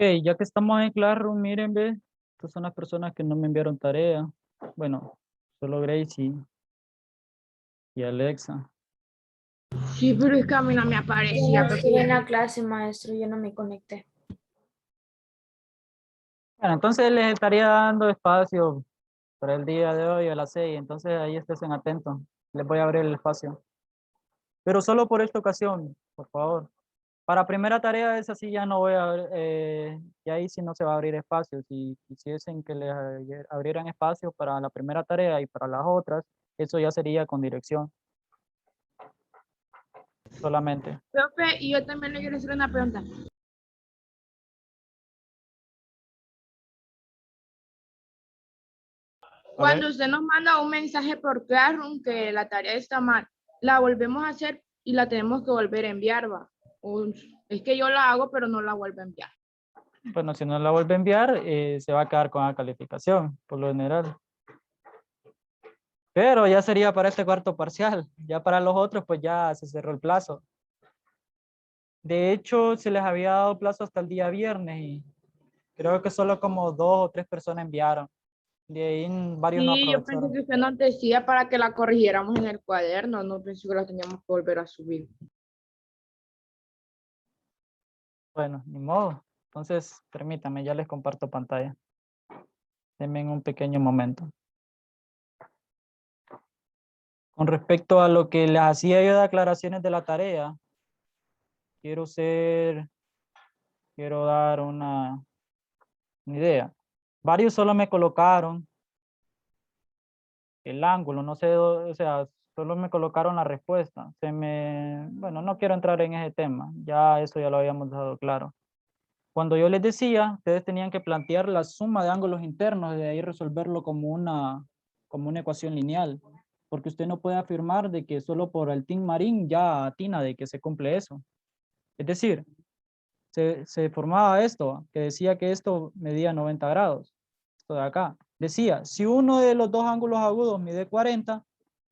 Ok, ya que estamos en Classroom, miren, ve, estas son las personas que no me enviaron tarea. Bueno, solo Gracie y Alexa. Sí, pero es que a mí no me Yo aparecía no porque estoy en la clase, maestro, yo no me conecté. Bueno, entonces les estaría dando espacio para el día de hoy a las 6, entonces ahí estén atentos. Les voy a abrir el espacio. Pero solo por esta ocasión, por favor. Para primera tarea, esa sí ya no voy a, y ahí sí no se va a abrir espacio. Si quisiesen que les abrieran espacio para la primera tarea y para las otras, eso ya sería con dirección solamente. profe, y yo también le quiero hacer una pregunta. A ver. Cuando usted nos manda un mensaje por Classroom que la tarea está mal, la volvemos a hacer y la tenemos que volver a enviar, va. Es que yo la hago, pero no la vuelvo a enviar. Bueno, si no la vuelve a enviar, se va a quedar con la calificación, por lo general. Pero ya sería para este cuarto parcial. Ya para los otros, pues ya se cerró el plazo. De hecho, se les había dado plazo hasta el día viernes y creo que solo como 2 o 3 personas enviaron. De ahí varios no Sí, yo pensé aprovecharon. que usted nos decía para que la corrigiéramos en el cuaderno, no pensé que la teníamos que volver a subir. Bueno, ni modo. Entonces, permítanme, ya les comparto pantalla. Denme un pequeño momento. Con respecto a lo que les hacía yo de aclaraciones de la tarea, quiero dar una idea. Varios solo me colocaron el ángulo, no sé, o sea, solo me colocaron la respuesta. Bueno, no quiero entrar en ese tema, ya eso ya lo habíamos dejado claro. Cuando yo les decía, ustedes tenían que plantear la suma de ángulos internos y de ahí resolverlo como una ecuación lineal, porque usted no puede afirmar de que solo por el Team Marín ya atina de que se cumple eso. Es decir, se formaba esto, que decía que esto medía 90 grados, esto de acá. Decía, si uno de los dos ángulos agudos mide 40,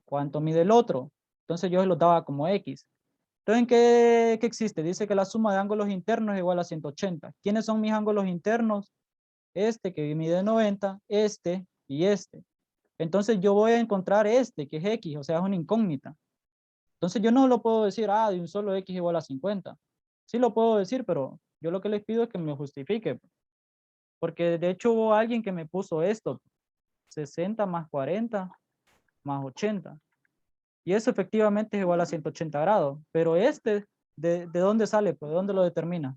¿cuánto mide el otro? Entonces yo se los daba como X. Entonces, ¿qué existe? Dice que la suma de ángulos internos es igual a 180. ¿Quiénes son mis ángulos internos? Este que mide 90, este y este. Entonces yo voy a encontrar este que es X, o sea, es una incógnita. Entonces yo no lo puedo decir, de un solo X igual a 50. Sí lo puedo decir, pero yo lo que les pido es que me justifique. Porque de hecho hubo alguien que me puso esto, 60 más 40 más 80. Y eso efectivamente es igual a 180 grados. Pero este, ¿de dónde sale? Pues, ¿de dónde lo determina?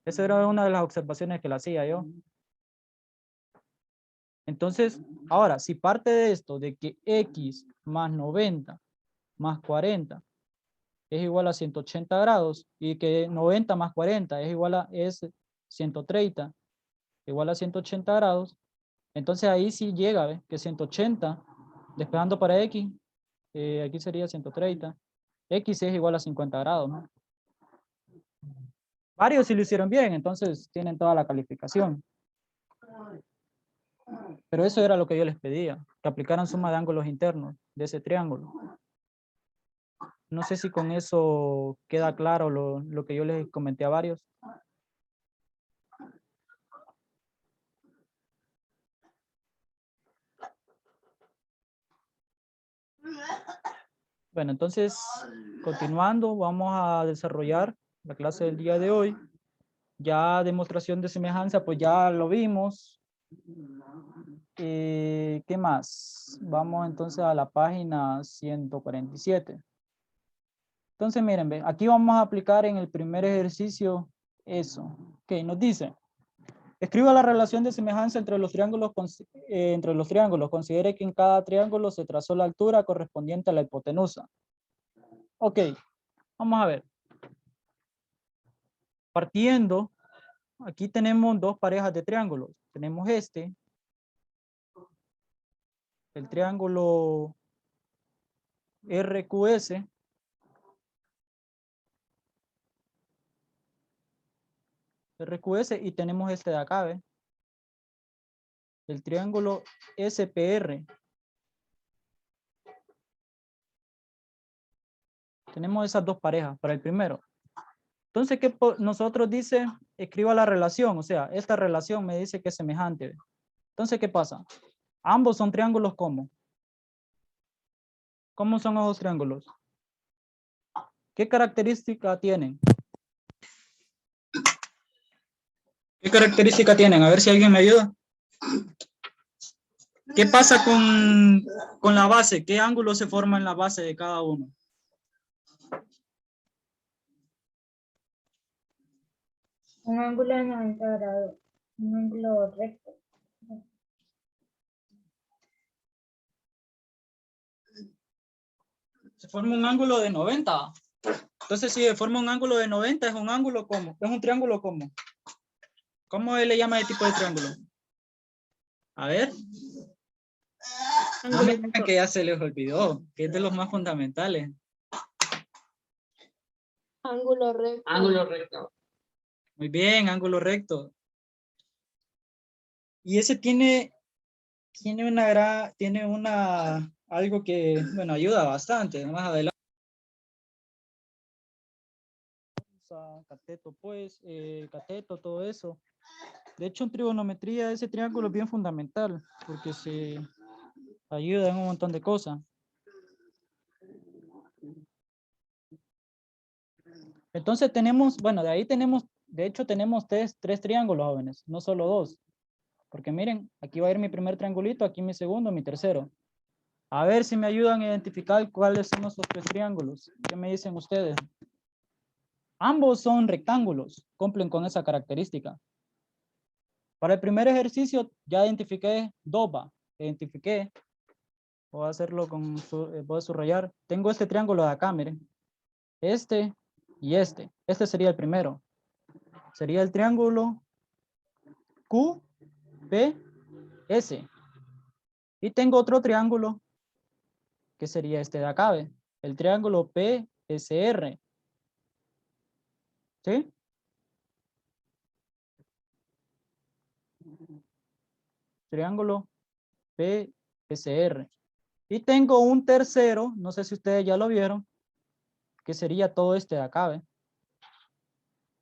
Esa era una de las observaciones que le hacía yo. Entonces, ahora, si parte de esto, de que X más 90 más 40 es igual a 180 grados y que 90 más 40 es 130 igual a 180 grados, entonces ahí sí llega, ¿ves? Que 180, despejando para X, aquí sería 130, X es igual a 50 grados, ¿no? Varios sí lo hicieron bien, entonces tienen toda la calificación. Pero eso era lo que yo les pedía, que aplicaran suma de ángulos internos de ese triángulo. No sé si con eso queda claro lo que yo les comenté a varios. Bueno, entonces, continuando, vamos a desarrollar la clase del día de hoy. Ya demostración de semejanza, pues ya lo vimos. ¿Qué más? Vamos entonces a la página 147. Entonces, miren, ve, aquí vamos a aplicar en el primer ejercicio eso. Ok, nos dice, escriba la relación de semejanza entre los triángulos. Considere que en cada triángulo se trazó la altura correspondiente a la hipotenusa. Ok, vamos a ver. Partiendo, aquí tenemos dos parejas de triángulos. Tenemos el triángulo RQS, y tenemos este de acá, ¿ve? El triángulo SPR. Tenemos esas dos parejas para el primero. Entonces, nosotros dice, escriba la relación, o sea, esta relación me dice que es semejante. Entonces, ¿qué pasa? Ambos son triángulos, ¿cómo? ¿Cómo son los dos triángulos? ¿Qué característica tienen? ¿Qué característica tienen? A ver si alguien me ayuda. ¿Qué pasa con la base? ¿Qué ángulo se forma en la base de cada uno? Un ángulo de 90 grados. Un ángulo recto. Se forma un ángulo de 90. Entonces, si se forma un ángulo de 90, es un ángulo ¿cómo? Es un triángulo ¿cómo? ¿Cómo le llama ese tipo de triángulo? A ver. No me digan que ya se les olvidó, que es de los más fundamentales. Ángulo recto. Ángulo recto. Muy bien, ángulo recto. Y ese tiene algo que, bueno, ayuda bastante. Más adelante. Cateto, pues, cateto, todo eso. De hecho, en trigonometría ese triángulo es bien fundamental porque se ayuda en un montón de cosas. Entonces tenemos, bueno, de ahí tenemos, de hecho tenemos tres triángulos, jóvenes, no solo dos. Porque miren, aquí va a ir mi primer triangulito, aquí mi segundo, mi tercero. A ver si me ayudan a identificar cuáles son esos tres triángulos. ¿Qué me dicen ustedes? Ambos son rectángulos, cumplen con esa característica. Para el primer ejercicio ya identifiqué dos, identifiqué. Voy a hacerlo voy a subrayar. Tengo este triángulo de acá, miren. Este y este. Este sería el primero. Sería el triángulo QPS. Y tengo otro triángulo que sería este de acá, ¿ve? El triángulo PSR. ¿Sí? Triángulo PSR. Y tengo un tercero, no sé si ustedes ya lo vieron, que sería todo este de acá, ¿ve?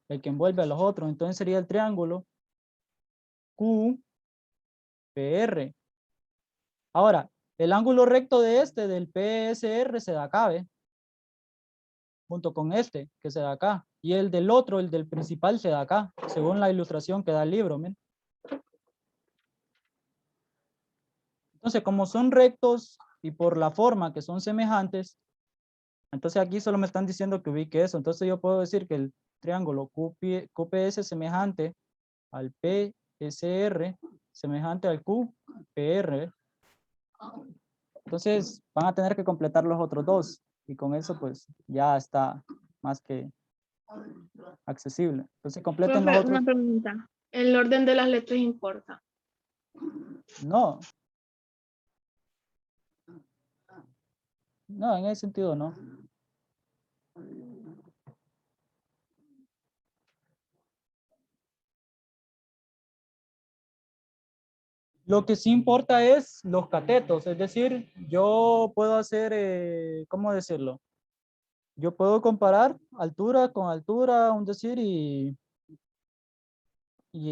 El que envuelve a los otros. Entonces sería el triángulo QPR. Ahora, el ángulo recto de este, del PSR, se da acá, ¿ve? Junto con este, que se da acá. Y el del otro, el del principal, se da acá, según la ilustración que da el libro, ¿ven? Entonces, como son rectos y por la forma que son semejantes, entonces aquí solo me están diciendo que ubique eso. Entonces yo puedo decir que el triángulo QPS es semejante al PSR, semejante al QPR. Entonces van a tener que completar los otros dos. Y con eso pues ya está más que accesible. Entonces completen los Profe, otros. una pregunta. ¿El orden de las letras importa? No. No, en ese sentido no. Lo que sí importa es los catetos, es decir, yo puedo hacer, ¿cómo decirlo? Yo puedo comparar altura con altura, un decir, y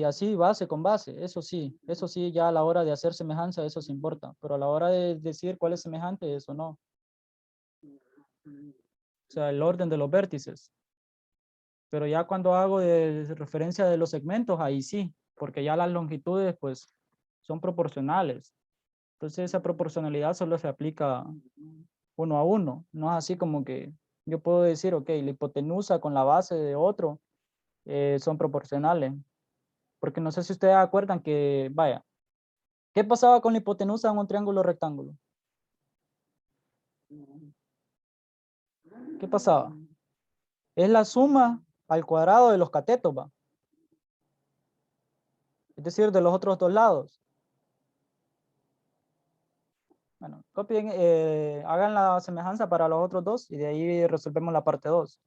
así base con base, eso sí, ya a la hora de hacer semejanza, eso sí importa, pero a la hora de decir cuál es semejante, eso no. O sea, el orden de los vértices. Pero ya cuando hago de referencia de los segmentos, ahí sí, porque ya las longitudes, pues, son proporcionales. Entonces esa proporcionalidad solo se aplica uno a uno. No es así como que yo puedo decir, ok, la hipotenusa con la base de otro son proporcionales. Porque no sé si ustedes acuerdan que, vaya, ¿qué pasaba con la hipotenusa en un triángulo rectángulo? ¿Qué pasaba? Es la suma al cuadrado de los catetos, ¿va? Es decir, de los otros dos lados. Bueno, copien, hagan la semejanza para los otros dos y de ahí resolvemos la parte 2.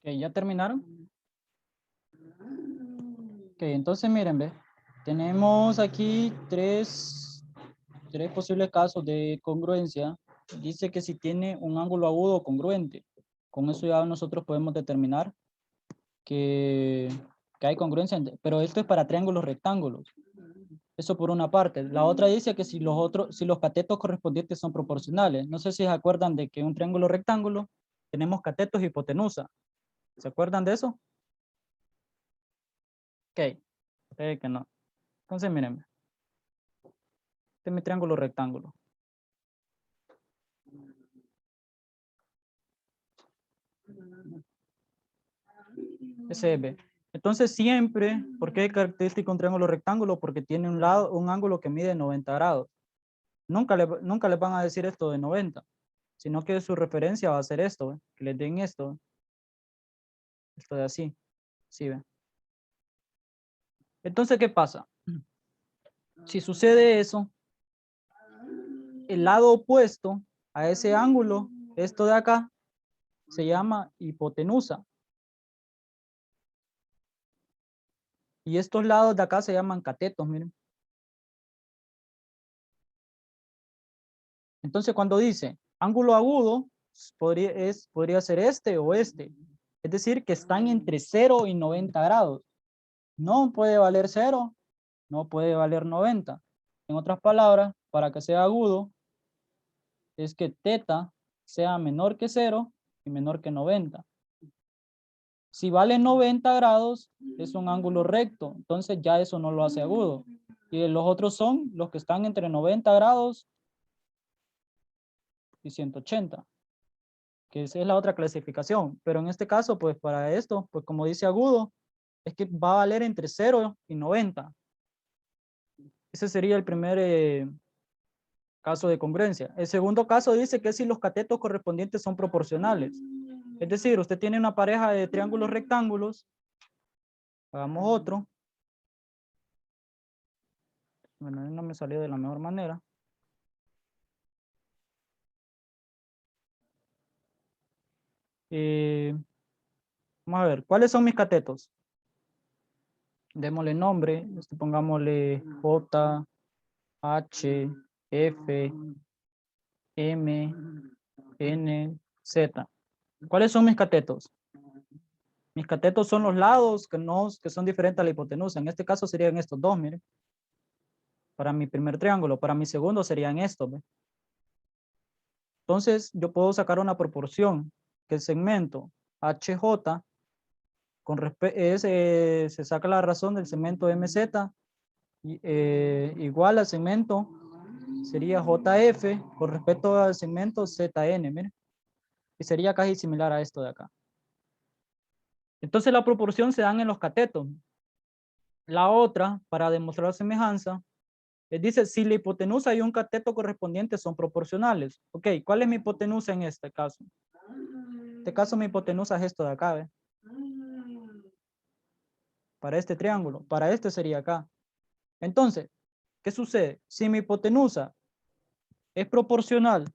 Ok, ¿ya terminaron? Ok, entonces miren, ve. Tenemos aquí tres posibles casos de congruencia. Dice que si tiene un ángulo agudo congruente. Con eso ya nosotros podemos determinar que, que hay congruencia, pero esto es para triángulos rectángulos. Eso por una parte. La otra dice que si los catetos correspondientes son proporcionales. No sé si se acuerdan de que en un triángulo rectángulo tenemos catetos y hipotenusa. ¿Se acuerdan de eso? Ok, que no. Entonces miren, este es mi triángulo rectángulo. SB. Entonces siempre, ¿por qué es característico un triángulo rectángulo? Porque tiene un ángulo que mide 90 grados. Nunca les van a decir esto de 90, sino que su referencia va a ser esto, ¿ve? Que les den esto, esto de así, ¿sí ven? Entonces, ¿qué pasa? Si sucede eso, el lado opuesto a ese ángulo, esto de acá, se llama hipotenusa. Y estos lados de acá se llaman catetos, miren. Entonces, cuando dice ángulo agudo, podría ser este o este. Es decir, que están entre 0 y 90 grados. No puede valer 0, no puede valer 90. En otras palabras, para que sea agudo, es que teta sea menor que 0 y menor que 90. Si vale 90 grados, es un ángulo recto. Entonces ya eso no lo hace agudo. Y los otros son los que están entre 90 grados y 180. Que esa es la otra clasificación. Pero en este caso, pues para esto, pues como dice agudo, es que va a valer entre 0 y 90. Ese sería el primer caso de congruencia. El segundo caso dice que si los catetos correspondientes son proporcionales. Es decir, usted tiene una pareja de triángulos rectángulos. Hagamos otro. Bueno, no me salió de la mejor manera. Vamos a ver, ¿cuáles son mis catetos? Démosle nombre, pongámosle J, H, F, M, N, Z. ¿Cuáles son mis catetos? Mis catetos son los lados que son diferentes a la hipotenusa. En este caso serían estos dos, miren. Para mi primer triángulo, para mi segundo serían estos. ¿Ve? Entonces, yo puedo sacar una proporción que el segmento HJ se saca la razón del segmento MZ igual al segmento sería JF con respecto al segmento ZN, miren, y sería casi similar a esto de acá. Entonces la proporción se dan en los catetos. La otra, para demostrar semejanza, dice si la hipotenusa y un cateto correspondiente son proporcionales. Ok, ¿cuál es mi hipotenusa en este caso? En este caso mi hipotenusa es esto de acá, ¿ve? Para este triángulo, para este sería acá. Entonces, ¿qué sucede? Si mi hipotenusa es proporcional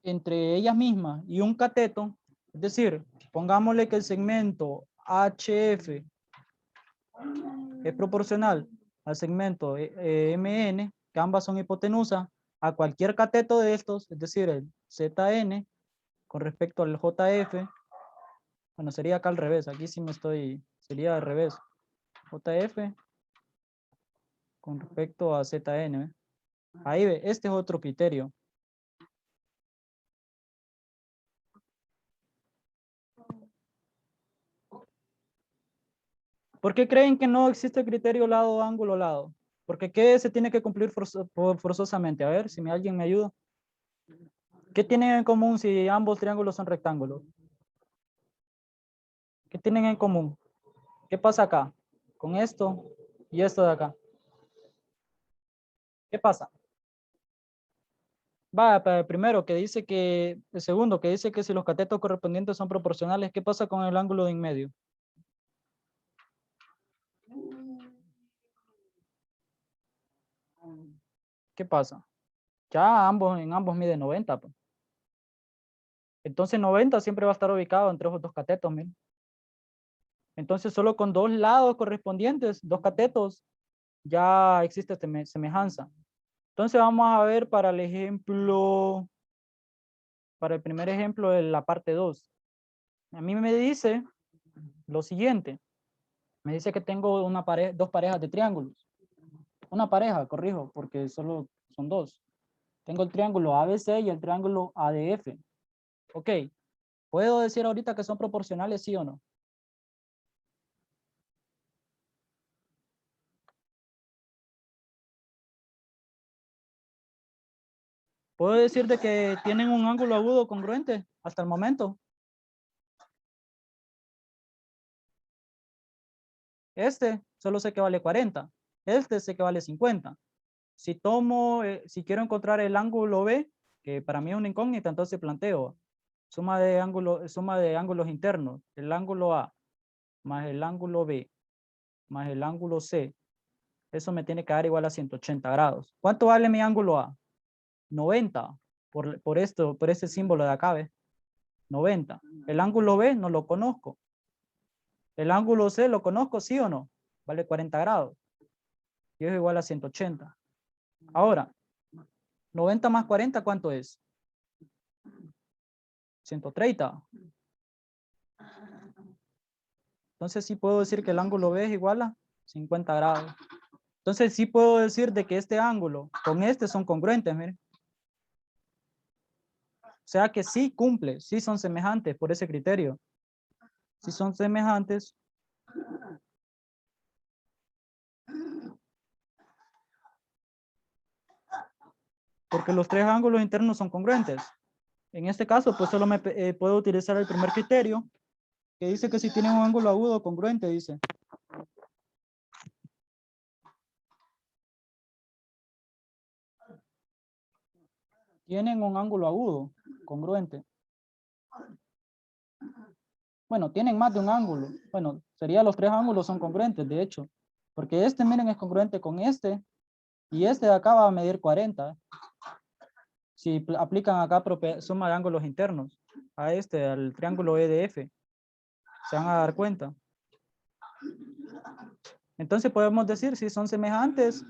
entre ellas mismas y un cateto, es decir, pongámosle que el segmento HF es proporcional al segmento MN, que ambas son hipotenusas, a cualquier cateto de estos, es decir, el ZN con respecto al JF, bueno, sería acá al revés, aquí sí sería al revés, JF con respecto a ZN, ¿ve? Ahí ve, este es otro criterio. ¿Por qué creen que no existe el criterio lado, ángulo, lado? Porque ¿qué se tiene que cumplir forzosamente? A ver, si alguien me ayuda. ¿Qué tienen en común si ambos triángulos son rectángulos? ¿Qué tienen en común? ¿Qué pasa acá? Con esto y esto de acá. ¿Qué pasa? Va, primero que dice que, el segundo que dice que si los catetos correspondientes son proporcionales, ¿qué pasa con el ángulo de en medio? ¿Qué pasa? Ya en ambos mide 90. Pues. Entonces 90 siempre va a estar ubicado entre esos dos catetos, miren. Entonces solo con dos lados correspondientes, dos catetos, ya existe semejanza. Entonces vamos a ver para el ejemplo, para el primer ejemplo de la parte 2. A mí me dice lo siguiente. Me dice que tengo dos parejas de triángulos. Una pareja, corrijo, porque solo son dos. Tengo el triángulo ABC y el triángulo ADF. Ok. ¿Puedo decir ahorita que son proporcionales, sí o no? ¿Puedo decir de que tienen un ángulo agudo congruente hasta el momento? Este solo sé que vale 40. Este sé que vale 50. Si si quiero encontrar el ángulo B, que para mí es una incógnita, entonces planteo suma de ángulos internos. El ángulo A más el ángulo B más el ángulo C. Eso me tiene que dar igual a 180 grados. ¿Cuánto vale mi ángulo A? 90. Por este símbolo de acá, ¿ves? 90. El ángulo B no lo conozco. El ángulo C lo conozco, ¿sí o no? Vale 40 grados. Y es igual a 180. Ahora, 90 más 40, ¿cuánto es? 130. Entonces sí puedo decir que el ángulo B es igual a 50 grados. Entonces sí puedo decir de que este ángulo con este son congruentes, miren. O sea que sí cumple, sí son semejantes por ese criterio. Si son semejantes, porque los tres ángulos internos son congruentes. En este caso, pues solo puedo utilizar el primer criterio, que dice que si tienen un ángulo agudo congruente, dice. Tienen un ángulo agudo congruente. Bueno, tienen más de un ángulo. Bueno, sería los tres ángulos son congruentes, de hecho. Porque este, miren, es congruente con este. Y este de acá va a medir 40. Si aplican acá suma de ángulos internos a este, al triángulo EDF, se van a dar cuenta. Entonces podemos decir si son semejantes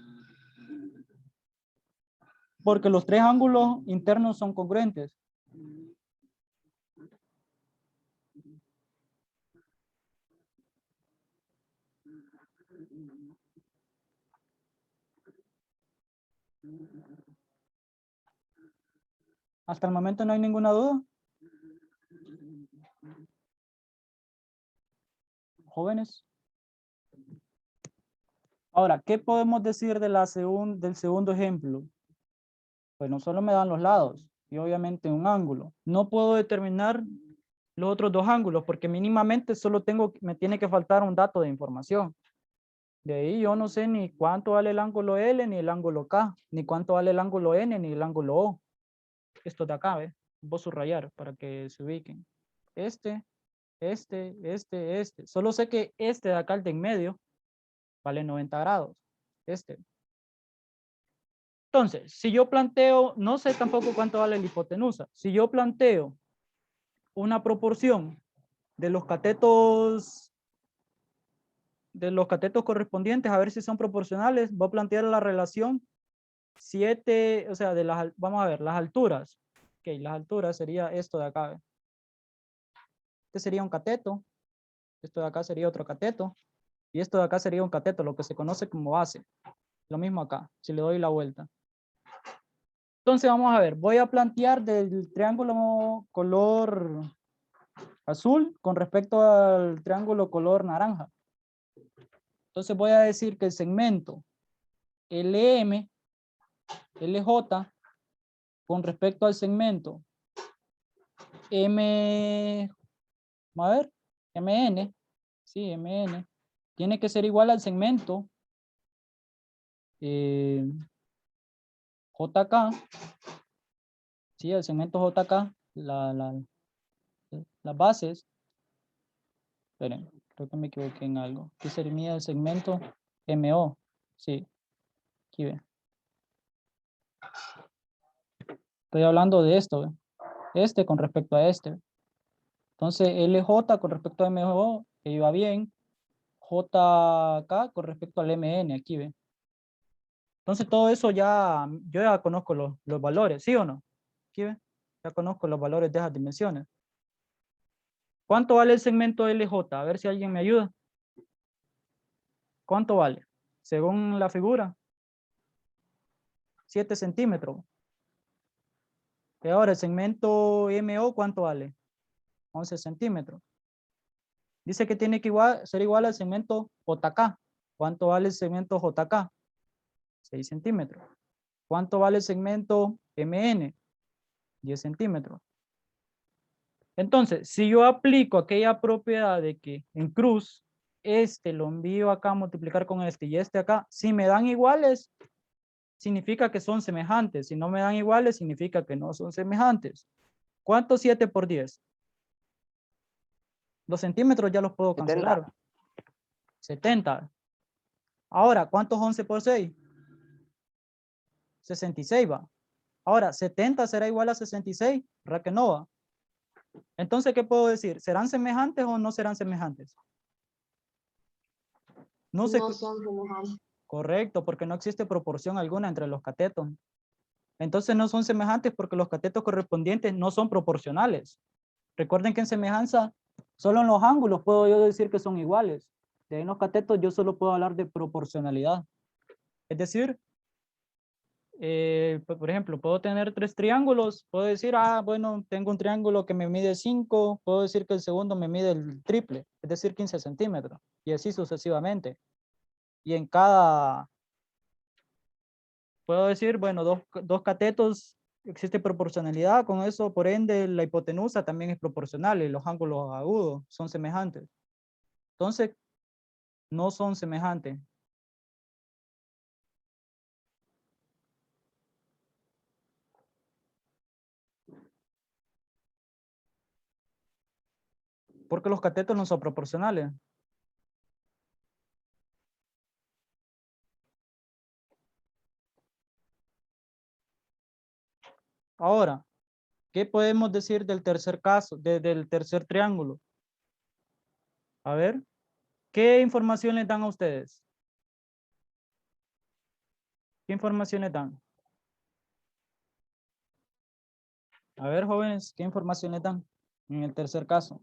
porque los tres ángulos internos son congruentes. Hasta el momento no hay ninguna duda. Jóvenes. Ahora, ¿qué podemos decir de del segundo ejemplo? Pues no solo me dan los lados y obviamente un ángulo. No puedo determinar los otros dos ángulos porque mínimamente solo me tiene que faltar un dato de información. De ahí yo no sé ni cuánto vale el ángulo L ni el ángulo K, ni cuánto vale el ángulo N ni el ángulo O. Esto de acá, ¿ves? Voy a subrayar para que se ubiquen. Este. Solo sé que este de acá, el de en medio, vale 90 grados. Este. Entonces, si yo planteo, no sé tampoco cuánto vale la hipotenusa. Si yo planteo una proporción de los catetos correspondientes, a ver si son proporcionales, voy a plantear la relación 7, o sea, vamos a ver, las alturas. Ok, las alturas sería esto de acá. Este sería un cateto, esto de acá sería otro cateto, y esto de acá sería un cateto, lo que se conoce como base. Lo mismo acá, si le doy la vuelta. Entonces vamos a ver, voy a plantear del triángulo color azul con respecto al triángulo color naranja. Entonces voy a decir que el segmento LM, LJ, con respecto al segmento vamos a ver, MN, sí, MN, tiene que ser igual al segmento JK, sí, el segmento JK, las bases. Esperen, creo que me equivoqué en algo. Aquí sería el segmento MO. Sí, aquí ve. Estoy hablando de esto. ¿Ve? Este con respecto a este. Entonces, LJ con respecto a MO, que iba bien. JK con respecto al MN, aquí ve. Entonces, todo eso ya, yo ya conozco los valores, ¿sí o no? Aquí ve. Ya conozco los valores de esas dimensiones. ¿Cuánto vale el segmento LJ? A ver si alguien me ayuda. ¿Cuánto vale? Según la figura. 7 centímetros. Y ahora el segmento MO, ¿cuánto vale? 11 centímetros. Dice que tiene que ser igual al segmento JK. ¿Cuánto vale el segmento JK? 6 centímetros. ¿Cuánto vale el segmento MN? 10 centímetros. Entonces, si yo aplico aquella propiedad de que en cruz, este lo envío acá a multiplicar con este y este acá, si me dan iguales, significa que son semejantes. Si no me dan iguales, significa que no son semejantes. ¿Cuánto 7 por 10? Los centímetros ya los puedo cancelar. 70. Ahora, ¿cuántos 11 por 6? 66 va. Ahora, 70 será igual a 66, ¿verdad que no va? Entonces, ¿qué puedo decir? ¿Serán semejantes o no serán semejantes? No sé. No son semejantes. Correcto, porque no existe proporción alguna entre los catetos. Entonces no son semejantes porque los catetos correspondientes no son proporcionales. Recuerden que en semejanza, solo en los ángulos puedo yo decir que son iguales. De ahí en los catetos yo solo puedo hablar de proporcionalidad. Es decir, por ejemplo, puedo tener 3 triángulos, puedo decir, bueno, tengo un triángulo que me mide 5, puedo decir que el segundo me mide el triple, es decir, 15 centímetros, y así sucesivamente. Y en cada, puedo decir, bueno, dos catetos, existe proporcionalidad, con eso, por ende, la hipotenusa también es proporcional y los ángulos agudos son semejantes. Entonces, no son semejantes. Porque los catetos no son proporcionales. Ahora, ¿qué podemos decir del tercer caso, del tercer triángulo? A ver, ¿qué información les dan a ustedes? ¿Qué información les dan? A ver, jóvenes, ¿qué información les dan en el tercer caso?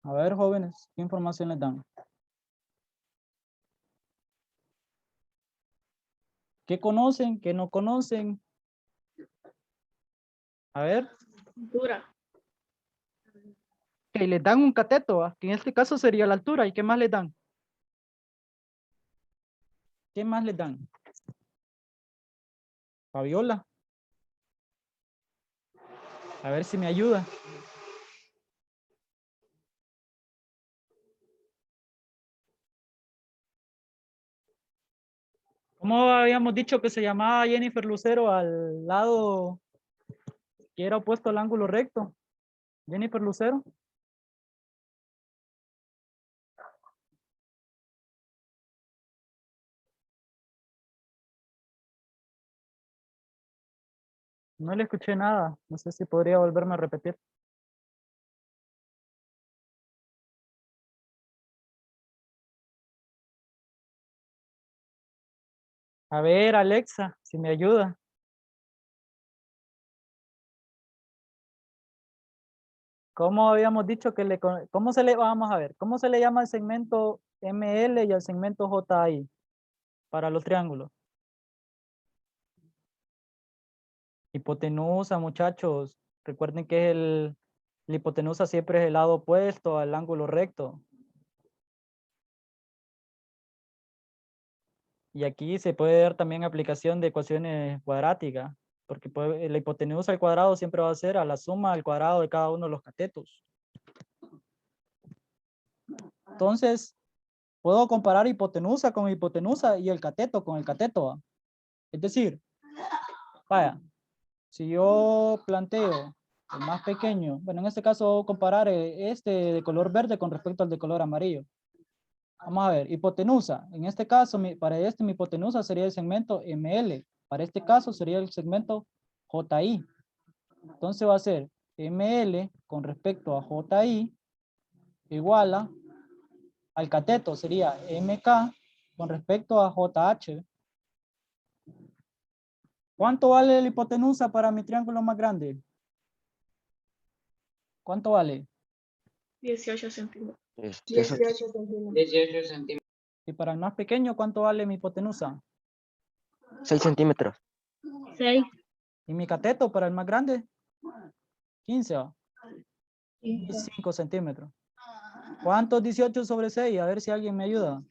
A ver, jóvenes, ¿qué información les dan? ¿Qué conocen? ¿Qué no conocen? A ver. Altura. Que les dan un cateto, que en este caso sería la altura. ¿Y qué más les dan? ¿Qué más les dan? Fabiola. A ver si me ayuda. ¿Cómo habíamos dicho que se llamaba Jennifer Lucero al lado que era opuesto al ángulo recto? Jennifer Lucero. No le escuché nada. No sé si podría volverme a repetir. A ver, Alexa, si me ayuda. ¿Cómo habíamos dicho que cómo se le, vamos a ver, cómo se le llama el segmento ML y el segmento JI para los triángulos? Hipotenusa, muchachos. Recuerden que la hipotenusa siempre es el lado opuesto al ángulo recto. Y aquí se puede dar también aplicación de ecuaciones cuadráticas, porque la hipotenusa al cuadrado siempre va a ser a la suma al cuadrado de cada uno de los catetos. Entonces, Puedo comparar hipotenusa con hipotenusa y el cateto con el cateto. ¿Va? Es decir, vaya, si yo planteo el más pequeño, bueno, en este caso comparar este de color verde con respecto al de color amarillo. Vamos a ver, hipotenusa. En este caso, para este mi hipotenusa sería el segmento ML. Para este caso sería el segmento JI. Entonces va a ser ML con respecto a JI igual al cateto. Sería MK con respecto a JH. ¿Cuánto vale la hipotenusa para mi triángulo más grande? ¿Cuánto vale? 18 centímetros. 18 centímetros. Y para el más pequeño, ¿cuánto vale mi hipotenusa? 6 centímetros. 6. ¿Y mi cateto para el más grande? 15 ¿va? 15. 5 centímetros. ¿Cuánto es 18 sobre 6? A ver si alguien me ayuda.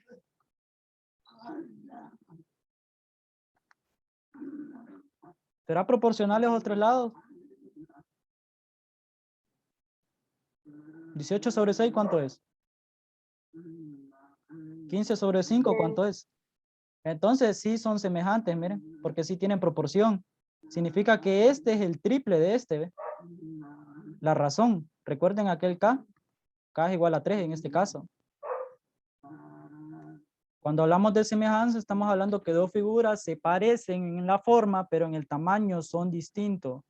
¿Será proporcional a los otros lados? 18 sobre 6, ¿cuánto es? 15 sobre 5, ¿cuánto es? Entonces sí son semejantes, miren, porque sí tienen proporción. Significa que este es el triple de este, ¿ve? La razón, recuerden aquel K es igual a 3 en este caso. Cuando hablamos de semejanza, estamos hablando que dos figuras se parecen en la forma, pero en el tamaño son distintos.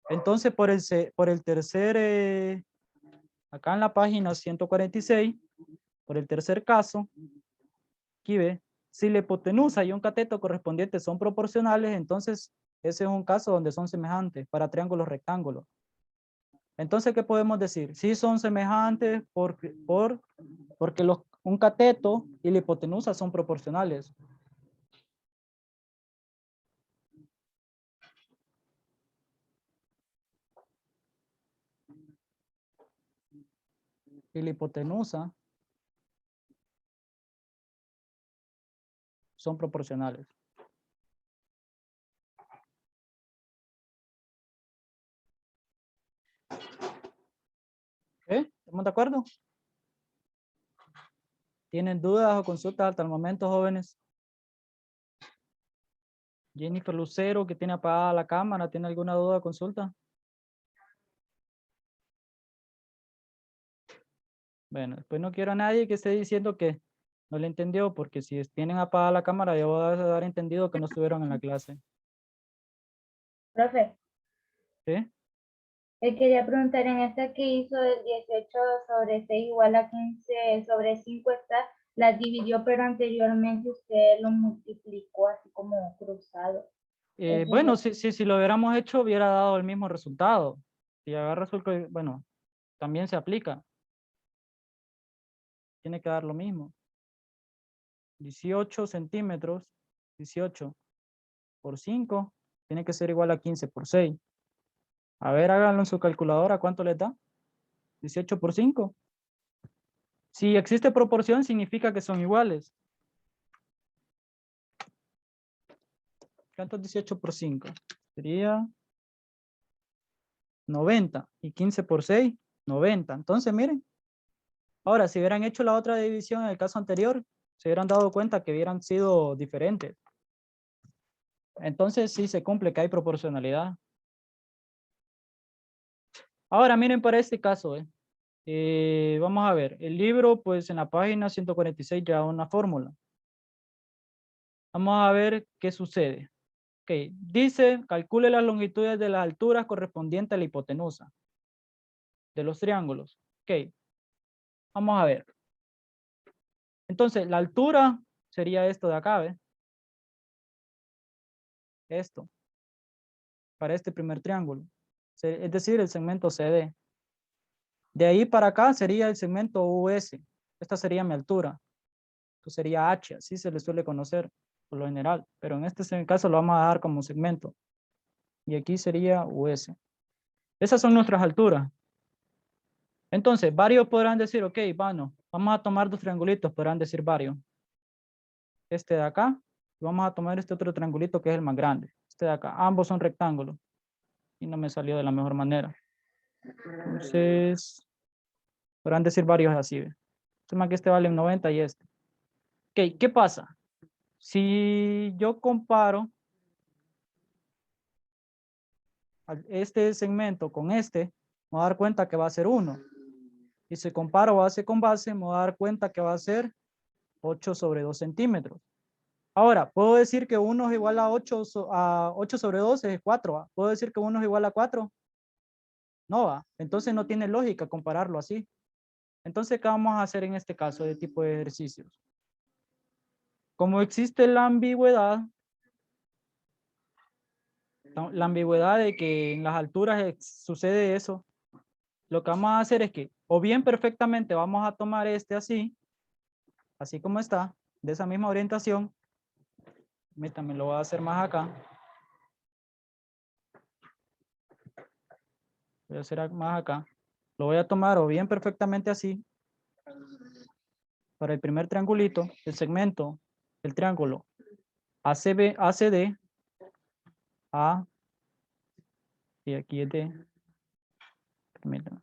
Entonces, por el tercer, acá en la página 146, por el tercer caso, aquí ve, si la hipotenusa y un cateto correspondiente son proporcionales, entonces ese es un caso donde son semejantes para triángulos rectángulos. Entonces, ¿qué podemos decir? Sí son semejantes porque un cateto y la hipotenusa son proporcionales. Y la hipotenusa son proporcionales. ¿Estamos de acuerdo? ¿Tienen dudas o consultas hasta el momento, jóvenes? Jennifer Lucero, que tiene apagada la cámara, ¿tiene alguna duda o consulta? Bueno, después no quiero a nadie que esté diciendo que no le entendió, porque si tienen apagada la cámara, yo voy a dar entendido que no estuvieron en la clase. Profe, ¿Sí? quería preguntar en esta que hizo del 18 sobre 6 igual a 15 sobre 5 está, la dividió, pero anteriormente usted lo multiplicó así como cruzado. Bueno, si lo hubiéramos hecho, hubiera dado el mismo resultado. Si agarras el, bueno, también se aplica. Tiene que dar lo mismo. 18 centímetros, 18 por 5, tiene que ser igual a 15 por 6. A ver, háganlo en su calculadora, ¿cuánto les da? 18 por 5. Si existe proporción, significa que son iguales. ¿Cuánto es 18 por 5? Sería 90. Y 15 por 6, 90. Entonces, miren. Ahora, si hubieran hecho la otra división en el caso anterior, se hubieran dado cuenta que hubieran sido diferentes. Entonces, sí se cumple que hay proporcionalidad. Ahora, miren para este caso, vamos a ver, el libro, pues en la página 146 ya una fórmula. Vamos a ver qué sucede. Ok, dice, calcule las longitudes de las alturas correspondientes a la hipotenusa de los triángulos. Ok, vamos a ver. Entonces, la altura sería esto de acá, ¿ve? Esto, para este primer triángulo. Es decir, el segmento CD. De ahí para acá sería el segmento US. Esta sería mi altura. Esto sería H, así se le suele conocer por lo general. Pero en este caso lo vamos a dar como segmento. Y aquí sería US. Esas son nuestras alturas. Entonces, varios podrán decir, ok, bueno, vamos a tomar dos triangulitos, podrán decir varios. Este de acá, y vamos a tomar este otro triangulito que es el más grande. Este de acá, ambos son rectángulos. Y no me salió de la mejor manera. Entonces, podrán decir varios así. Más que este vale 90 y este. Ok, ¿qué pasa? Si yo comparo este segmento con este, me voy a dar cuenta que va a ser 1. Y si comparo base con base, me voy a dar cuenta que va a ser 8 sobre 2 centímetros. Ahora, ¿puedo decir que 1 es igual a 8, a 8 sobre 2 es 4? ¿Va? ¿Puedo decir que 1 es igual a 4? No va. Entonces no tiene lógica compararlo así. Entonces, ¿qué vamos a hacer en este caso de tipo de ejercicios? Como existe la ambigüedad de que en las alturas sucede eso, lo que vamos a hacer es que o bien perfectamente vamos a tomar este así como está, de esa misma orientación. También lo voy a hacer más acá. Voy a hacer más acá. Lo voy a tomar o bien perfectamente así. Para el primer triangulito, el segmento, el triángulo ACB, ACD, A, y aquí es D. Permítanme.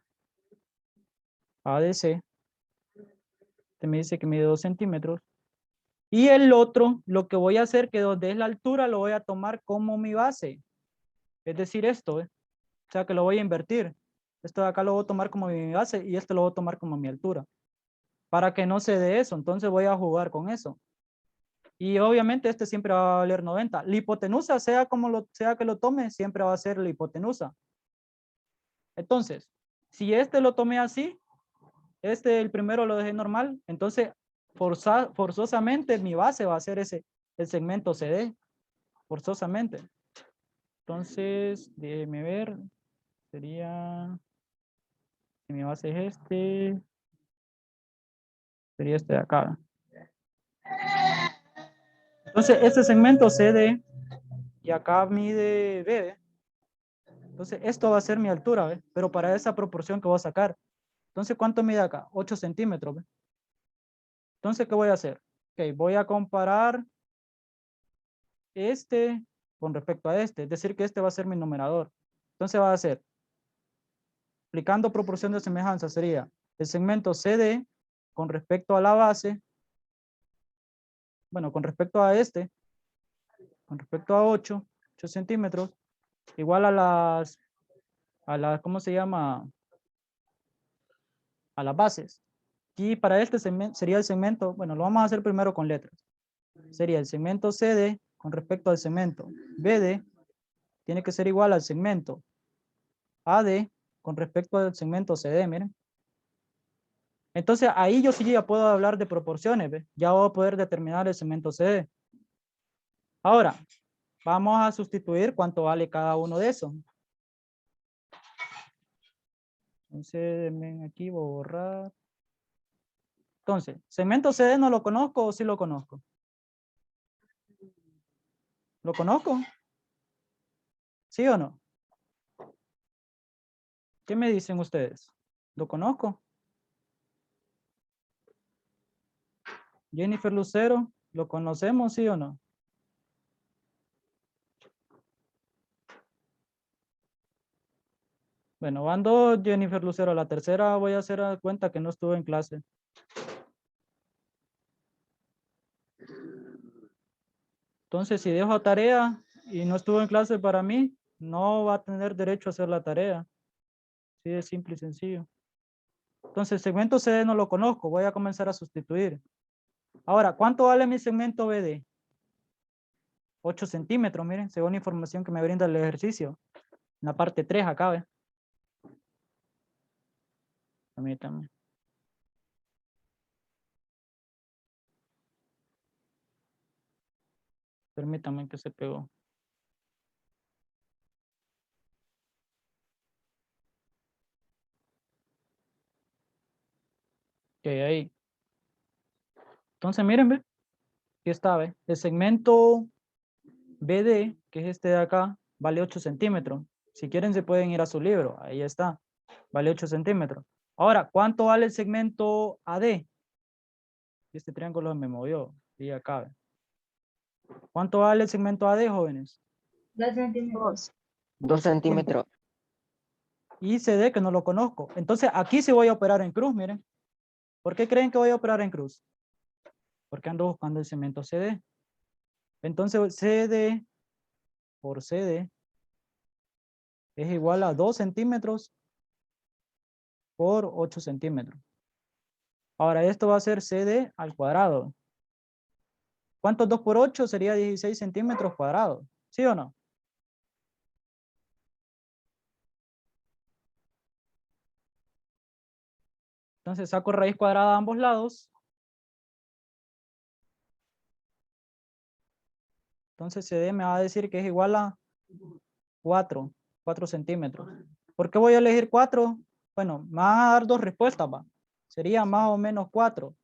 ADC. Este me dice que mide 2 centímetros. Y el otro, lo que voy a hacer, que donde es la altura, lo voy a tomar como mi base. Es decir, esto, o sea que lo voy a invertir. Esto de acá lo voy a tomar como mi base y esto lo voy a tomar como mi altura. Para que no se dé eso, entonces voy a jugar con eso. Y obviamente este siempre va a valer 90. La hipotenusa, sea que lo tome, siempre va a ser la hipotenusa. Entonces, si este lo tomé así, el primero lo dejé normal, entonces forzosamente mi base va a ser el segmento CD, forzosamente. Entonces, déjeme ver, sería, si mi base es sería este de acá. Entonces, este segmento CD, y acá mide B, entonces esto va a ser mi altura, ¿ve? Pero para esa proporción que voy a sacar. Entonces, ¿cuánto mide acá? 8 centímetros, ¿ve? Entonces, ¿qué voy a hacer? Ok, voy a comparar este con respecto a este, es decir que este va a ser mi numerador. Entonces va a ser, aplicando proporción de semejanza, sería el segmento CD con respecto a la base, bueno, con respecto a con respecto a 8 centímetros, igual a las, ¿cómo se llama? A las bases. Y para este segmento sería el segmento, bueno, lo vamos a hacer primero con letras. Sería el segmento CD con respecto al segmento BD, tiene que ser igual al segmento AD con respecto al segmento CD, miren. Entonces ahí yo sí ya puedo hablar de proporciones, ¿ve? Ya voy a poder determinar el segmento CD. Ahora, vamos a sustituir cuánto vale cada uno de esos. Entonces, aquí voy a borrar. Entonces, segmento CD no lo conozco o sí lo conozco. ¿Lo conozco? ¿Sí o no? ¿Qué me dicen ustedes? ¿Lo conozco? Jennifer Lucero, ¿lo conocemos, sí o no? Bueno, van dos Jennifer Lucero. La tercera voy a hacer cuenta que no estuve en clase. Entonces, si dejo tarea y no estuvo en clase para mí, no va a tener derecho a hacer la tarea. Así de simple y sencillo. Entonces, segmento CD no lo conozco. Voy a comenzar a sustituir. Ahora, ¿cuánto vale mi segmento BD? 8 centímetros, miren, según la información que me brinda el ejercicio. En la parte 3 acá, ¿ve? Permítanme. Permítanme que se pegó. Ok, ahí. Entonces, miren, ve. Aquí está, ve. El segmento BD, que es este de acá, vale 8 centímetros. Si quieren, se pueden ir a su libro. Ahí está. Vale 8 centímetros. Ahora, ¿cuánto vale el segmento AD? Este triángulo me movió. Y acá, ve. ¿Cuánto vale el segmento AD, jóvenes? 2 centímetros. 2 centímetros. Y CD, que no lo conozco. Entonces, aquí sí voy a operar en cruz, miren. ¿Por qué creen que voy a operar en cruz? porque ando buscando el segmento CD. Entonces CD por CD es igual a 2 centímetros por 8 centímetros. Ahora esto va a ser CD al cuadrado. ¿Cuánto es 2 por 8? Sería 16 centímetros cuadrados. ¿Sí o no? Entonces saco raíz cuadrada a ambos lados. Entonces CD me va a decir que es igual a 4 centímetros. ¿Por qué voy a elegir 4? Bueno, me van a dar dos respuestas, va. Sería más o menos 4.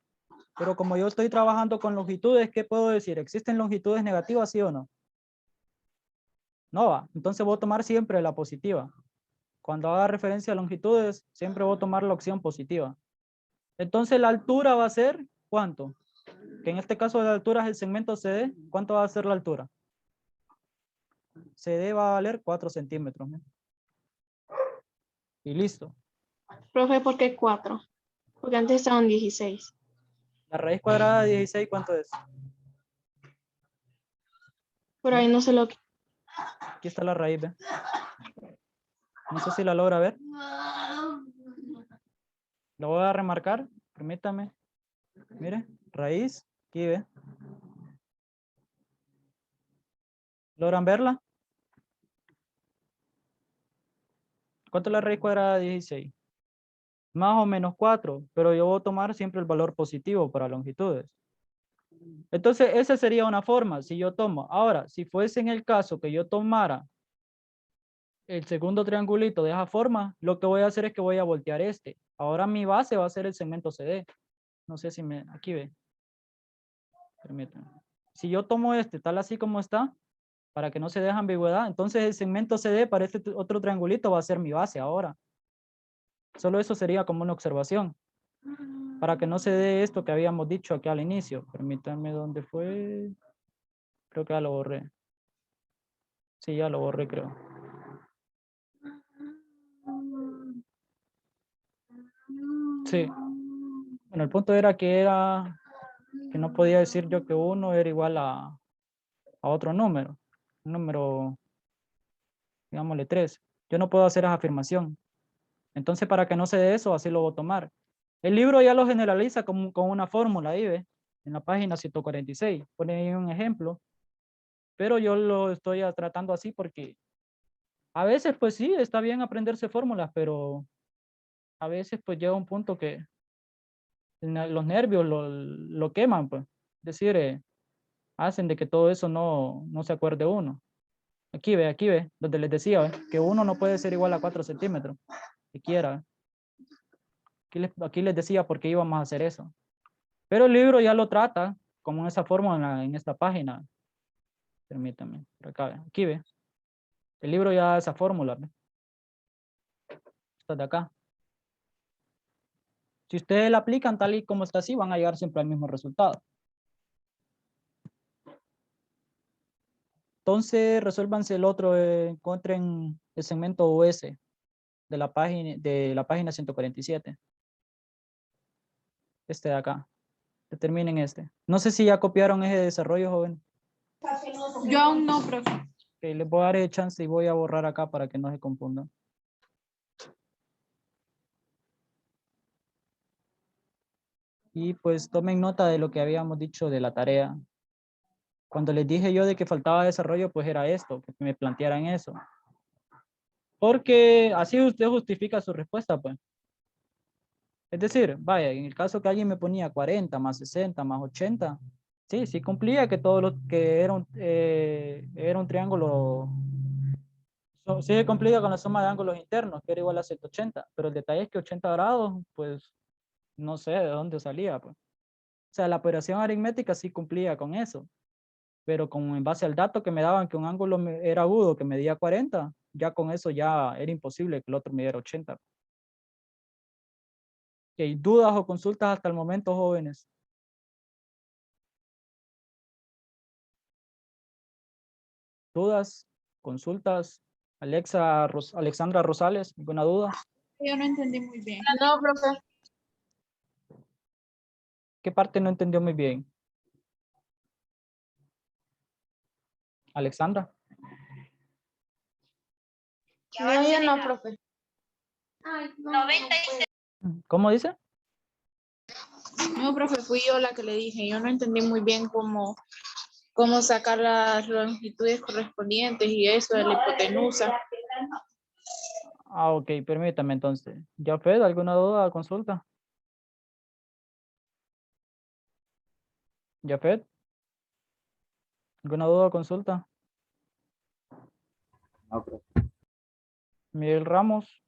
Pero como yo estoy trabajando con longitudes, ¿qué puedo decir? ¿Existen longitudes negativas, sí o no? No va. Entonces voy a tomar siempre la positiva. Cuando haga referencia a longitudes, siempre voy a tomar la opción positiva. Entonces la altura va a ser, ¿cuánto? Que en este caso la altura es el segmento CD. ¿Cuánto va a ser la altura? CD va a valer 4 centímetros. ¿No? Y listo. Profe, ¿por qué 4? Porque antes estaban 16. La raíz cuadrada de 16, ¿cuánto es? Por ahí no sé lo que... Aquí está la raíz, ¿ve? No sé si la logra ver. Lo voy a remarcar, permítame. Mire, raíz, aquí ve. ¿Logran verla? ¿Cuánto es la raíz cuadrada de 16? Más o menos 4, pero yo voy a tomar siempre el valor positivo para longitudes. Entonces, esa sería una forma, si yo tomo. Ahora, si fuese en el caso que yo tomara el segundo triangulito de esa forma, lo que voy a hacer es que voy a voltear este. Ahora mi base va a ser el segmento CD. No sé si me... Aquí ve. Permítanme. Si yo tomo este tal así como está, para que no se deje ambigüedad, entonces el segmento CD para este otro triangulito va a ser mi base ahora. Solo eso sería como una observación. Para que no se dé esto que habíamos dicho aquí al inicio. Permítanme, ¿dónde fue? Creo que ya lo borré. Sí, ya lo borré, creo. Sí. Bueno, el punto era que no podía decir yo que 1 era igual a otro número. Un número, digámosle 3. Yo no puedo hacer esa afirmación. Entonces, para que no se dé eso, así lo voy a tomar. El libro ya lo generaliza con una fórmula ahí, ¿ve? En la página 146. Pone ahí un ejemplo. Pero yo lo estoy tratando así porque a veces, pues sí, está bien aprenderse fórmulas, pero a veces, pues llega un punto que los nervios lo queman, pues. Es decir, hacen de que todo eso no se acuerde uno. Aquí ve, donde les decía, ¿ve? Que 1 no puede ser igual a 4 centímetros, siquiera. Aquí les decía por qué íbamos a hacer eso. Pero el libro ya lo trata como en esa fórmula, en esta página. Permítame, por acá, ¿ve? Aquí ve. El libro ya da esa fórmula, ¿ve? Esta de acá. Si ustedes la aplican tal y como está así, van a llegar siempre al mismo resultado. Entonces, resuélvanse el otro, encuentren el segmento US de la página 147. Este de acá. Determinen este. No sé si ya copiaron ese desarrollo, joven. Yo aún no, profe. Okay, les voy a dar el chance y voy a borrar acá para que no se confundan. Y pues tomen nota de lo que habíamos dicho de la tarea. Cuando les dije yo de que faltaba desarrollo, pues era esto, que me plantearan eso. Porque así usted justifica su respuesta, pues. Es decir, vaya, en el caso que alguien me ponía 40 más 60 más 80, sí cumplía que todo lo que era un triángulo, sí se cumplía con la suma de ángulos internos, que era igual a 180, pero el detalle es que 80 grados, pues, no sé de dónde salía, pues. O sea, la operación aritmética sí cumplía con eso, pero en base al dato que me daban que un ángulo era agudo que medía 40, ya con eso ya era imposible que el otro midiera 80. ¿Hay dudas o consultas hasta el momento, jóvenes? ¿Dudas? ¿Consultas? Alexandra Rosales, ¿alguna duda? Yo no entendí muy bien. No, profe. ¿Qué parte no entendió muy bien? Alexandra. No, yo no, profe. ¿Cómo dice? No, profe, fui yo la que le dije. Yo no entendí muy bien cómo sacar las longitudes correspondientes y eso de la hipotenusa. Ah, ok, permítame entonces. Jafet, ¿alguna duda? Consulta. Jafet, ¿alguna duda? Consulta. No, profe. Miguel Ramos,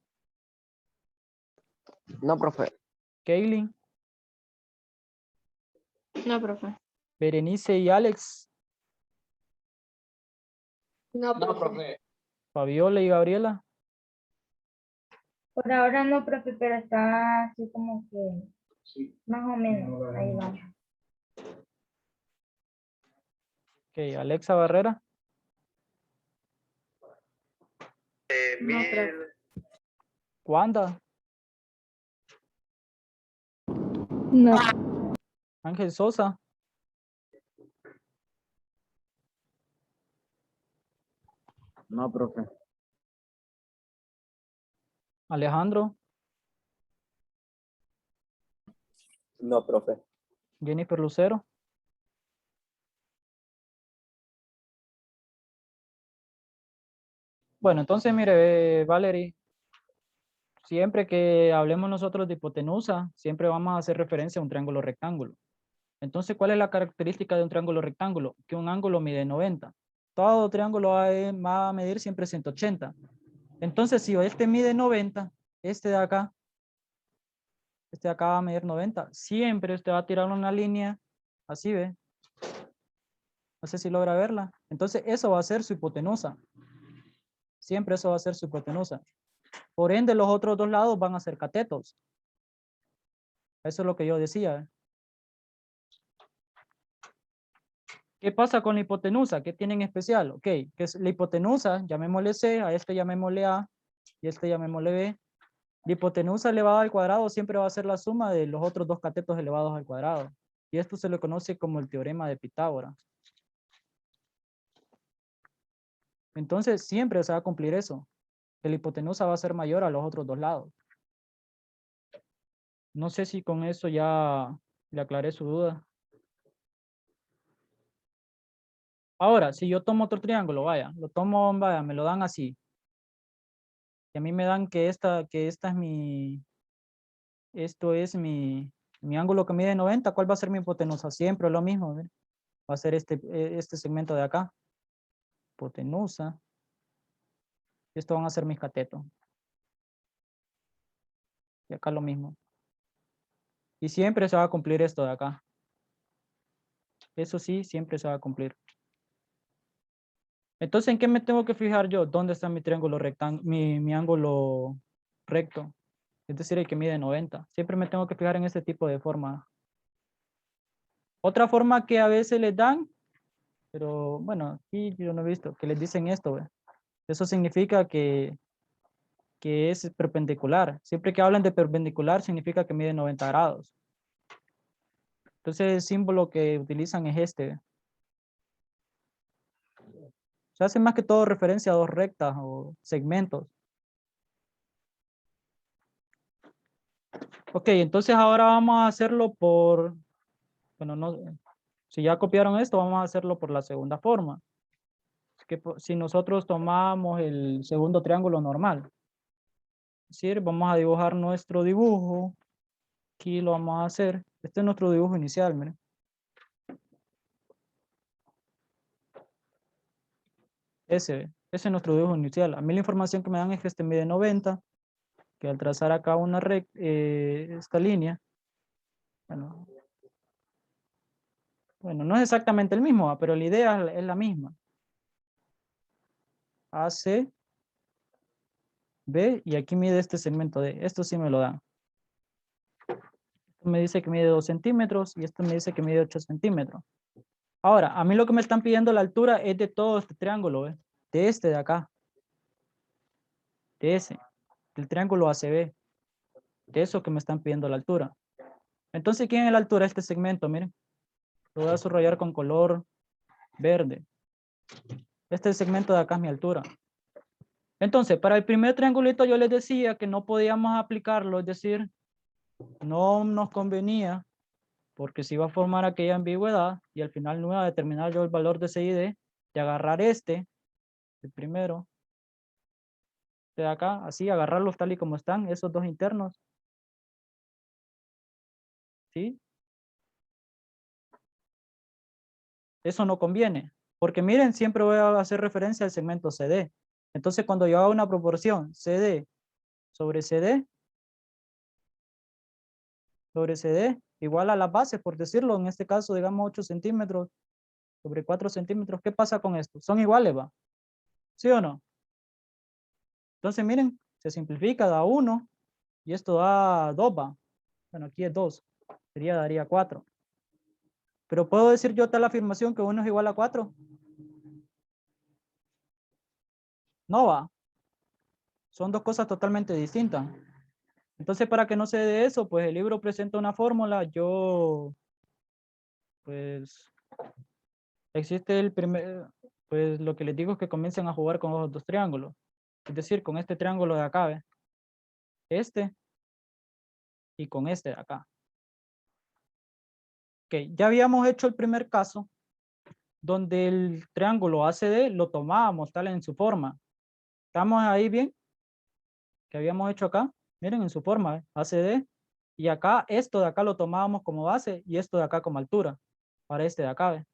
No, profe. Kaylin, No, profe. Berenice y Alex, No, profe. Fabiola y Gabriela. Por ahora no, profe, pero está así como que más o menos. Ahí vamos. Ok, Alexa Barrera, No, profe. Wanda, No. Ángel Sosa, No, profe. Alejandro, No, profe. Jennifer Lucero. Bueno, entonces mire, Valerie, siempre que hablemos nosotros de hipotenusa, siempre vamos a hacer referencia a un triángulo rectángulo. Entonces, ¿cuál es la característica de un triángulo rectángulo? Que un ángulo mide 90. Todo triángulo va a medir siempre 180. Entonces, si este mide 90, este de acá va a medir 90. Siempre usted va a tirar una línea, así ve. No sé si logra verla. Entonces, eso va a ser su hipotenusa. Siempre eso va a ser su hipotenusa. Por ende, los otros dos lados van a ser catetos. Eso es lo que yo decía. ¿Qué pasa con la hipotenusa? ¿Qué tienen especial? Ok, que es la hipotenusa, llamémosle C, a este llamémosle A, y este llamémosle B. La hipotenusa elevada al cuadrado siempre va a ser la suma de los otros dos catetos elevados al cuadrado. Y esto se le conoce como el teorema de Pitágoras. Entonces, siempre se va a cumplir eso. Que la hipotenusa va a ser mayor a los otros dos lados. No sé si con eso ya le aclaré su duda. Ahora, si yo tomo otro triángulo, vaya, lo tomo, vaya, me lo dan así. Y a mí me dan que esta es esto es mi ángulo que mide 90. ¿Cuál va a ser mi hipotenusa? Siempre lo mismo. ¿Ver? Va a ser este segmento de acá. Hipotenusa. Esto van a ser mis catetos. Y acá lo mismo. Y siempre se va a cumplir esto de acá. Eso sí, siempre se va a cumplir. Entonces, ¿en qué me tengo que fijar yo? ¿Dónde está mi triángulo rectángulo, mi ángulo recto? Es decir, el que mide 90. Siempre me tengo que fijar en este tipo de forma. Otra forma que a veces les dan, pero bueno, aquí yo no he visto, que les dicen esto. ¿Ve? Eso significa que es perpendicular. Siempre que hablan de perpendicular, significa que mide 90 grados. Entonces, el símbolo que utilizan es este. ¿Ve? Se hace más que todo referencia a dos rectas o segmentos. Ok, entonces ahora vamos a hacerlo por, bueno, no, si ya copiaron esto, vamos a hacerlo por la segunda forma. Que si nosotros tomamos el segundo triángulo normal, es decir, vamos a dibujar nuestro dibujo. Aquí lo vamos a hacer. Este es nuestro dibujo inicial, miren. Ese es nuestro dibujo inicial. A mí la información que me dan es que este mide 90, que al trazar acá una esta línea, bueno, no es exactamente el mismo, pero la idea es la misma. AC, B, y aquí mide este segmento D. Esto sí me lo dan. Esto me dice que mide 2 centímetros y esto me dice que mide 8 centímetros. Ahora, a mí lo que me están pidiendo la altura es de todo este triángulo, ¿ve? De este de acá. De ese. Del triángulo ACB. De eso que me están pidiendo la altura. Entonces, ¿quién es la altura de este segmento? Miren. Lo voy a subrayar con color verde. Este segmento de acá es mi altura. Entonces, para el primer triangulito yo les decía que no podíamos aplicarlo, es decir, no nos convenía porque se iba a formar aquella ambigüedad y al final no iba a determinar yo el valor de C y D, de agarrar este, el primero, de acá, así, agarrarlos tal y como están, esos dos internos. ¿Sí? Eso no conviene, porque miren, siempre voy a hacer referencia al segmento CD. Entonces, cuando yo hago una proporción CD sobre CD, sobre CD, igual a las bases, por decirlo, en este caso, digamos 8 centímetros sobre 4 centímetros, ¿qué pasa con esto? Son iguales, ¿va? ¿Sí o no? Entonces, miren, se simplifica, da 1 y esto da 2, ¿va? Bueno, aquí es 2, daría 4. Pero ¿puedo decir yo tal afirmación que 1 es igual a 4? No va. Son dos cosas totalmente distintas. Entonces, para que no se dé eso, pues el libro presenta una fórmula. Yo, pues, existe el primer, pues lo que les digo es que comiencen a jugar con los dos triángulos. Es decir, con este triángulo de acá, ¿ve? Este y con este de acá. Ok, ya habíamos hecho el primer caso donde el triángulo ACD lo tomábamos tal en su forma. ¿Estamos ahí bien? Que habíamos hecho acá. Miren en su forma, ACD. Y acá, esto de acá lo tomábamos como base y esto de acá como altura. Para este de acá, ¿ve?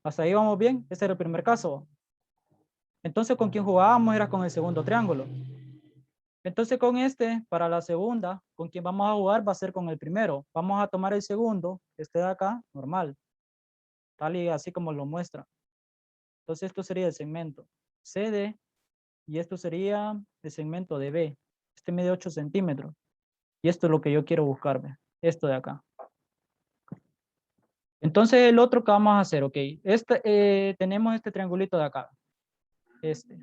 Hasta ahí vamos bien. Este era el primer caso. Entonces, ¿con quién jugábamos? Era con el segundo triángulo. Entonces, con este, para la segunda, con quien vamos a jugar va a ser con el primero. Vamos a tomar el segundo, este de acá, normal. Tal y así como lo muestra. Entonces, esto sería el segmento CD y esto sería el segmento de B. Este mide 8 centímetros. Y esto es lo que yo quiero buscar, ¿ve? Esto de acá. Entonces, el otro que vamos a hacer, ok. Tenemos este triangulito de acá. Este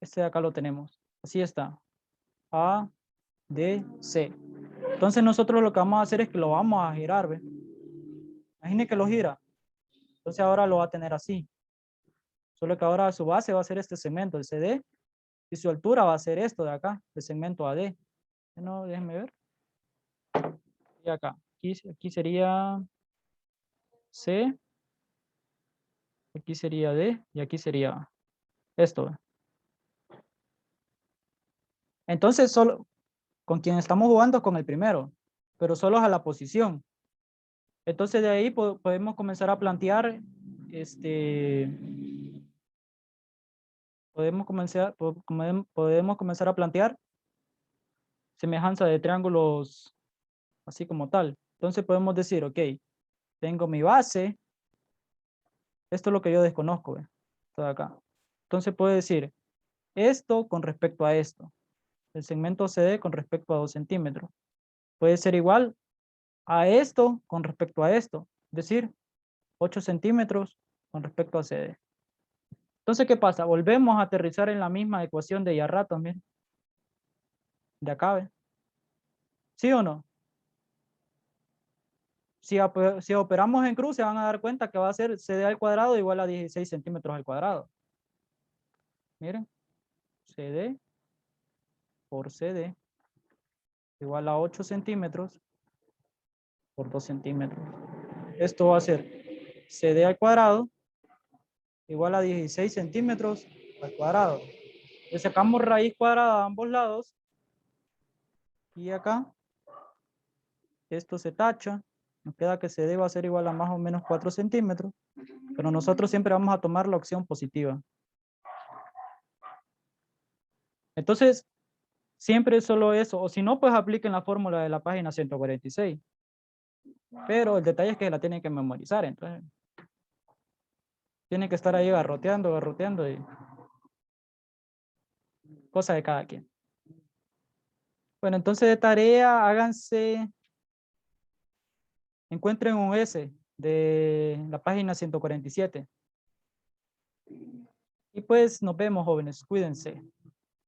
de acá lo tenemos. Así está. A, D, C. Entonces, nosotros lo que vamos a hacer es que lo vamos a girar, ¿ve? Imagine que lo gira. Entonces, ahora lo va a tener así. Solo que ahora su base va a ser este segmento, el CD. Y su altura va a ser esto de acá, el segmento AD. No, déjenme ver. Y acá. Aquí sería C. Aquí sería D. Y aquí sería esto, ¿ve? Entonces, solo con quien estamos jugando con el primero, pero solo a la posición. Entonces, de ahí podemos comenzar a plantear, podemos comenzar a plantear semejanza de triángulos así como tal. Entonces, podemos decir, ok, tengo mi base, esto es lo que yo desconozco, ¿ve? Esto de acá. Entonces, puedo decir esto con respecto a esto. El segmento CD con respecto a 2 centímetros. Puede ser igual a esto con respecto a esto. Es decir, 8 centímetros con respecto a CD. Entonces, ¿qué pasa? Volvemos a aterrizar en la misma ecuación de ya rato, miren. De acá, ¿ve? ¿Sí o no? Si operamos en cruz, se van a dar cuenta que va a ser CD al cuadrado igual a 16 centímetros al cuadrado. Miren, CD por CD igual a 8 centímetros por 2 centímetros. Esto va a ser CD al cuadrado igual a 16 centímetros al cuadrado. Le sacamos raíz cuadrada a ambos lados. Y acá, esto se tacha. Nos queda que CD va a ser igual a más o menos 4 centímetros. Pero nosotros siempre vamos a tomar la opción positiva. Entonces, siempre es solo eso. O si no, pues apliquen la fórmula de la página 146. Pero el detalle es que la tienen que memorizar. Entonces, tienen que estar ahí garroteando y cosa de cada quien. Bueno, entonces de tarea, encuentren un S de la página 147. Y pues nos vemos, jóvenes. Cuídense.